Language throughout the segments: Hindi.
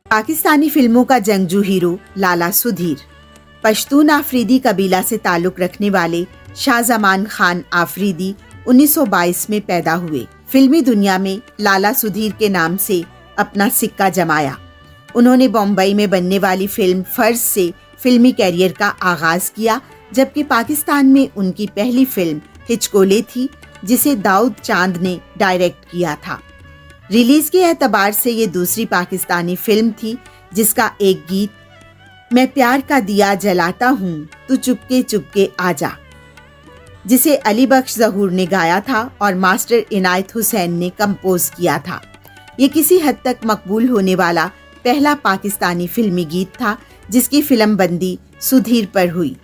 पाकिस्तानी फिल्मों का जंगजू हीरो लाला सुधीर पश्तून आफरीदी कबीला से ताल्लुक रखने वाले शाहजमान खान आफरीदी 1922 में पैदा हुए। फिल्मी दुनिया में लाला सुधीर के नाम से अपना सिक्का जमाया। उन्होंने बॉम्बई में बनने वाली फिल्म फर्ज से फिल्मी कैरियर का आगाज किया, जबकि पाकिस्तान में उनकी पहली फिल्म हिचकोले थी, जिसे दाऊद चांद ने डायरेक्ट किया था। रिलीज के एतबार से ये दूसरी पाकिस्तानी फिल्म थी जिसका एक गीत मैं प्यार का दिया जलाता हूँ तू चुपके चुपके आजा, जिसे अली बख्श ज़हूर ने गाया था और मास्टर इनायत हुसैन ने कंपोज किया था। ये किसी हद तक मकबूल होने वाला पहला पाकिस्तानी फिल्मी गीत था जिसकी फिल्म बंदी सुधीर पर हुई।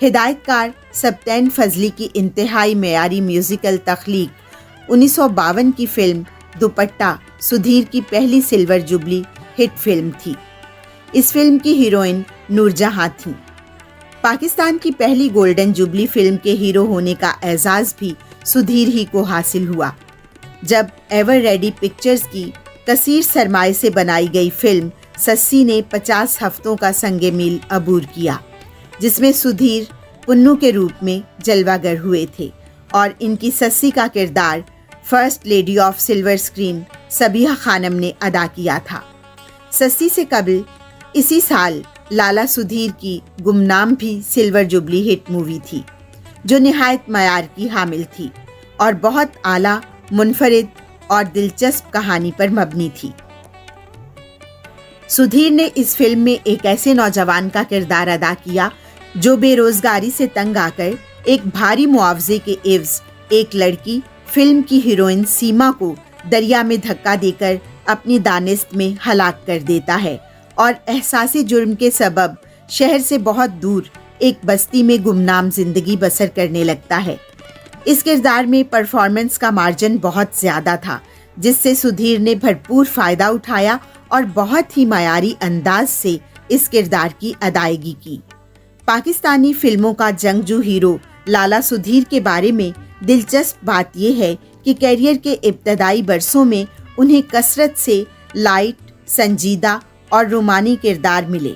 हिदायतकार सबतैन फजली की इंतहाई मेयारी म्यूजिकल तख्लीक 1952 की फिल्म दुपट्टा सुधीर की पहली सिल्वर जुबली हिट फिल्म थी। इस फिल्म की हीरोइन नूरजहां थीं। पाकिस्तान की पहली गोल्डन जुबली फिल्म के हीरो होने का एजाज भी सुधीर ही को हासिल हुआ, जब एवर रेडी पिक्चर्स की कसीर सरमाए से बनाई गई फिल्म सस्सी ने 50 हफ्तों का संगे मील अबूर किया, जिसमें सुधीर पुन्नू के रूप में जलवागर हुए थे और इनकी सस्सी का किरदार first lady of silver screen Sabiha Khanam ने अदा किया था। सस्सी से कबल इसी साल लाला सुधीर की गुमनाम भी सिल्वर जुबली हिट मूवी थी, जो निहायत मयार की हामिल थी और बहुत आला, मुनफरिद और दिलचस्प कहानी पर मबनी थी। सुधीर ने इस फिल्म में एक ऐसे नौजवान का किरदार अदा किया जो बेरोजगारी से तंग आकर एक भारी मुआवजे के एवज एक लड़की फिल्म की हीरोइन सीमा को दरिया में धक्का देकर अपनी दानिस्त में हलाक कर देता है और एहसासी जुर्म के सबब शहर से बहुत दूर एक बस्ती में गुमनाम जिंदगी बसर करने लगता है। इस किरदार में परफॉर्मेंस का मार्जिन बहुत ज्यादा था, जिससे सुधीर ने भरपूर फायदा उठाया और बहुत ही मयारी अंदाज से इस किरदार की अदायगी की। पाकिस्तानी फिल्मों का जंगजू हीरो लाला सुधीर के बारे में दिलचस्प बात यह है कि कैरियर के इब्तदाई बरसों में उन्हें कसरत से लाइट, संजीदा और रोमानी किरदार मिले।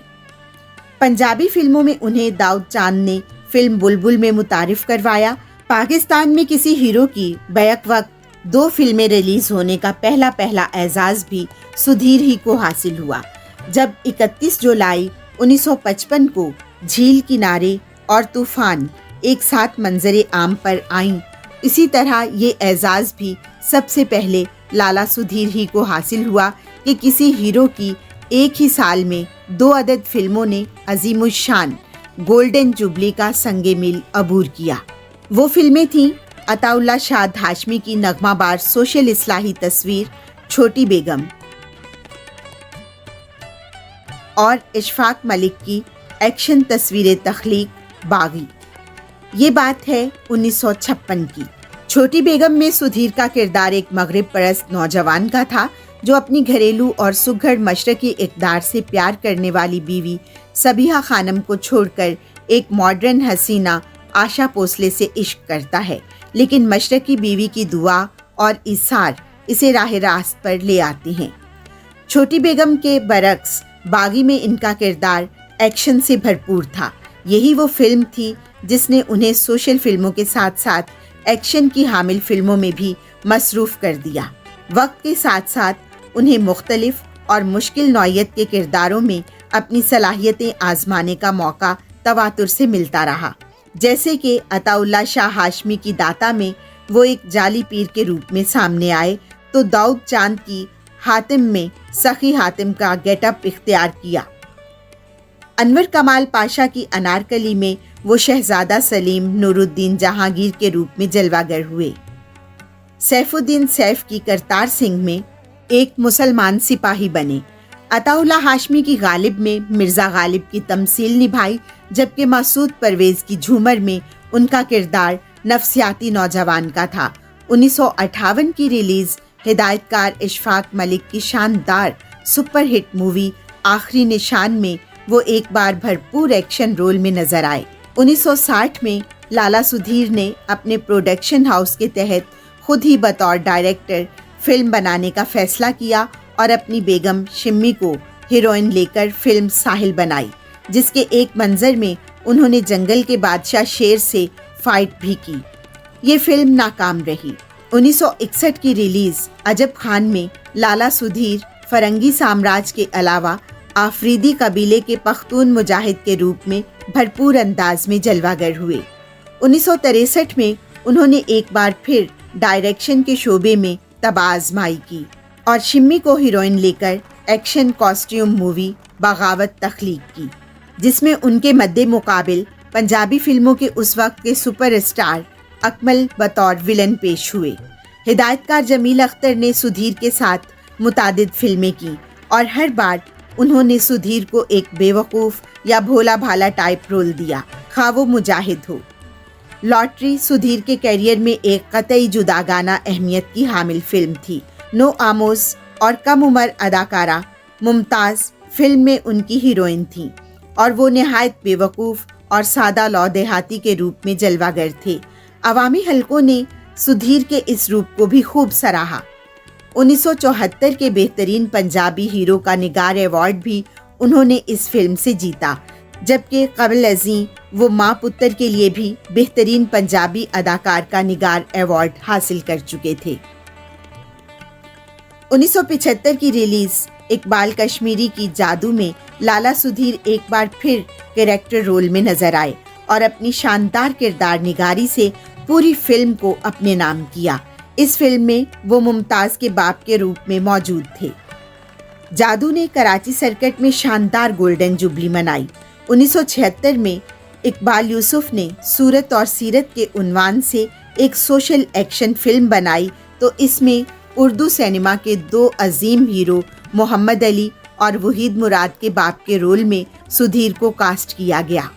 पंजाबी फिल्मों में उन्हें दाऊद चांद ने फिल्म बुलबुल में मुतारिफ करवाया। पाकिस्तान में किसी हीरो की बैक वक्त 2 फिल्में रिलीज होने का पहला एजाज भी सुधीर ही को हासिल हुआ, जब 31 जुलाई 1955 को झील किनारे और तूफान एक साथ मंजरे आम पर आईं। इसी तरह ये एजाज भी सबसे पहले लाला सुधीर ही को हासिल हुआ कि किसी हीरो की एक ही साल में 2 अदद फिल्मों ने अजीमुशान गोल्डन जुबली का संगे मील अबूर किया। वो फिल्में थीं अताउल्ला शाद हाशमी की नगमाबार सोशल इस्लाही तस्वीर छोटी बेगम और इशफाक मलिक की एक्शन तस्वीर तख्लीक बागी। ये बात है 1956 की। छोटी बेगम में सुधीर का किरदार एक मगरिब परस्त नौजवान का था जो अपनी घरेलू और सुघड़ मशरकी इक़दार से प्यार करने वाली बीवी सबीहा खानम को छोड़कर एक मॉडर्न हसीना आशा भोसले से इश्क करता है, लेकिन मशरकी बीवी की दुआ और इसार इसे राह रास्त पर ले आती हैं। छोटी बेगम के बरक्स बागी में इनका किरदार एक्शन से भरपूर था। यही वो फिल्म थी जिसने उन्हें सोशल फिल्मों के साथ साथ एक्शन की हामिल फिल्मों में भी मसरूफ कर दिया। वक्त के साथ साथ उन्हें मुख्तलिफ और मुश्किल नौइयत के किरदारों में अपनी सलाहियतें आजमाने का मौका तवातुर से मिलता रहा, जैसे कि अताउल्ला शाह हाशमी की दाता में वो एक जाली पीर के रूप में सामने आए, तो दाऊद चांद की हातिम में सखी हातिम का गेटअप इख्तियार किया। अनवर कमाल पाशा की अनारकली में वो शहजादा सलीम नूरुद्दीन जहांगीर के रूप में जलवागर हुए। सैफुद्दीन सैफ की करतार सिंह में एक मुसलमान सिपाही बने। अताउल्ला हाशमी की गालिब में मिर्जा गालिब की तमसील निभाई, जबकि मसूद परवेज की झूमर में उनका किरदार नफ्सियाती नौजवान का था। 1958 की रिलीज हिदायतकार इशफाक मलिक की शानदार सुपरहिट मूवी आखिरी निशान में वो एक बार भरपूर एक्शन रोल में नजर आए। 1960 में लाला सुधीर ने अपने प्रोडक्शन हाउस के तहत खुद ही बतौर डायरेक्टर फिल्म बनाने का फैसला किया और अपनी बेगम शिम्मी को हीरोइन लेकर फिल्म साहिल बनाई, जिसके एक मंजर में उन्होंने जंगल के बादशाह शेर से फाइट भी की। ये फिल्म नाकाम रही। 1961 की रिलीज अजब खान में लाला सुधीर फरंगी साम्राज्य के अलावा आफरीदी कबीले के पख्तून मुजाहिद के रूप में भरपूर अंदाज में जलवागर हुए। 1963 में उन्होंने एक बार फिर डायरेक्शन के शोबे में तबाज़माई की और शिम्मी को हीरोइन लेकर एक्शन कॉस्ट्यूम मूवी बगावत तख्लीक की, जिसमें उनके मद्दे मुकाबिल पंजाबी फिल्मों के उस वक्त के सुपरस्टार अकमल बतौर विलन पेश हुए। हिदायतकार जमील अख्तर ने सुधीर के साथ मुतादिद फिल्में की और हर बार उन्होंने सुधीर को एक बेवकूफ़ या भोला भाला टाइप रोल दिया, खा वो मुजाहिद हो। लॉटरी सुधीर के करियर में एक कतई जुदागाना अहमियत की हामिल फिल्म थी। नो आमोस और कम उम्र अदाकारा मुमताज़ फिल्म में उनकी हीरोइन थी और वो निहायत बेवकूफ़ और सादा लौ देहाती के रूप में जलवागर थे। अवामी हलकों ने सुधीर के इस रूप को भी खूब सराहा। 1974 के बेहतरीन पंजाबी हीरो का निगार अवार्ड भी उन्होंने इस फिल्म से जीता, जबकि कबल अज़ीं वो माँ पुत्र के लिए भी बेहतरीन पंजाबी अदाकार का निगार अवार्ड हासिल कर चुके थे। 1975 की रिलीज इकबाल कश्मीरी की जादू में लाला सुधीर एक बार फिर कैरेक्टर रोल में नजर आए और अपनी शानदार किरदार निगारी से पूरी फिल्म को अपने नाम किया। इस फिल्म में वो मुमताज के बाप के रूप में मौजूद थे। जादू ने कराची सर्किट में शानदार गोल्डन जुबली मनाई। 1976 में इकबाल यूसुफ ने सूरत और सीरत के उन्वान से एक सोशल एक्शन फिल्म बनाई, तो इसमें उर्दू सिनेमा के दो अजीम हीरो मोहम्मद अली और वहीद मुराद के बाप के रोल में सुधीर को कास्ट किया गया।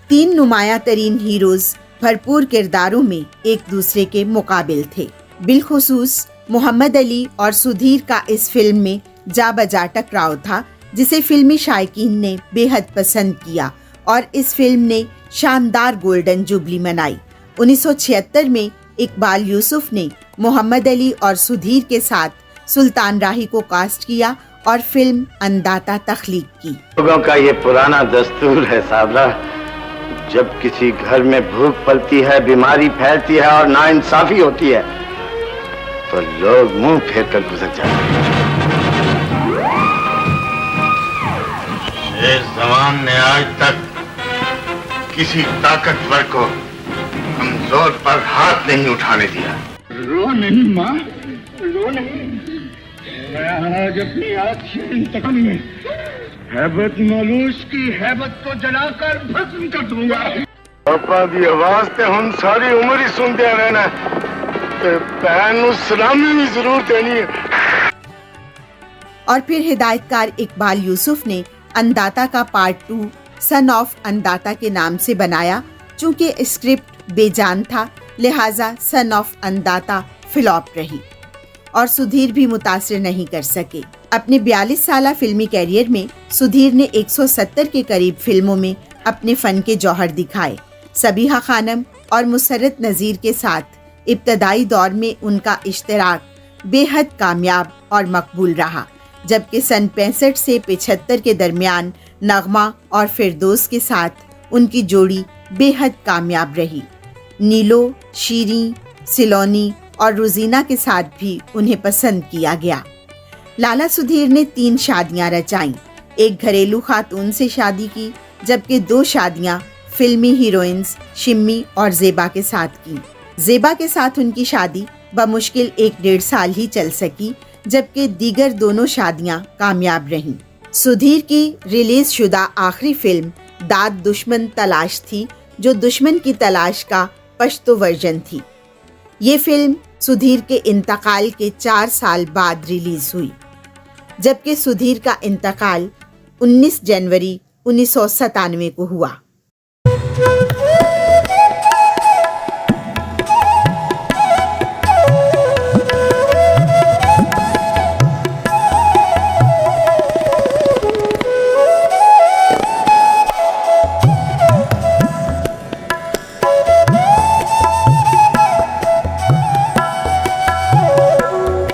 तीन नुमाया तरीन हीरोज भरपूर किरदारों में एक दूसरे के मुकाबिल थे। बिलखुसूस मोहम्मद अली और सुधीर का इस फिल्म में जा बजा टकराव था, जिसे फिल्मी शायकीन ने बेहद पसंद किया और इस फिल्म ने शानदार गोल्डन जुबली मनाई। 1976 में इकबाल यूसुफ ने मोहम्मद अली और सुधीर के साथ सुल्तान राही को कास्ट किया और फिल्म अंदाता तख्लीक की। लोगों का ये पुराना दस्तूर है साबरा, जब किसी घर में भूख पलती है, बीमारी फैलती है और नाइंसाफी होती है, तो लोग मुंह फेर कर गुजर जाते हैं। इस जमान ने आज तक किसी ताकतवर को कमजोर पर हाथ नहीं उठाने दिया। रो नहीं माँ, रो नहीं। मैं आज अपनी आखिरी तकन में हैबत मालूस की हैबत को जलाकर भस्म कर दूंगा। पापा की आवाज ते हम सारी उम्र ही सुनते रहना, बहन सलामी भी जरूर देनी है। और फिर हिदायतकार इकबाल यूसुफ ने अंदाता का पार्ट 2 सन ऑफ अंदाता के नाम से बनाया। चूंकि स्क्रिप्ट बेजान था, लिहाजा सन ऑफ अंदाता फ्लॉप रही और सुधीर भी मुतासिर नहीं कर सके। अपने 42 साला फिल्मी कैरियर में सुधीर ने 170 के करीब फिल्मों में अपने फन के जौहर दिखाए। सबीहा खानम और मुसर्रत नज़ीर के साथ इब्तदाई दौर में उनका इश्तराक बेहद कामयाब और मकबूल रहा, जबकि सन 65 से 75 के दरमियान नगमा और फिरदौस के साथ उनकी जोड़ी बेहद कामयाब रही। नीलो, शीरी, सिलोनी और रोजीना के साथ भी उन्हें पसंद किया गया। लाला सुधीर ने 3 शादियां रचाईं। एक घरेलू खातून से शादी की, जबकि 2 शादियां फिल्मी हीरोइंस शिम्मी और जेबा के साथ की। जेबा के साथ उनकी शादी बमुश्किल 1-1.5 साल ही चल सकी, जबकि दीगर दोनों शादियां कामयाब रहीं। सुधीर की रिलीज शुदा आखिरी फिल्म दाद दुश्मन तलाश थी, जो दुश्मन की तलाश का पश्तो वर्जन थी। ये फिल्म सुधीर के इंतकाल के 4 साल बाद रिलीज हुई, जबकि सुधीर का इंतकाल 19 जनवरी 1997 को हुआ।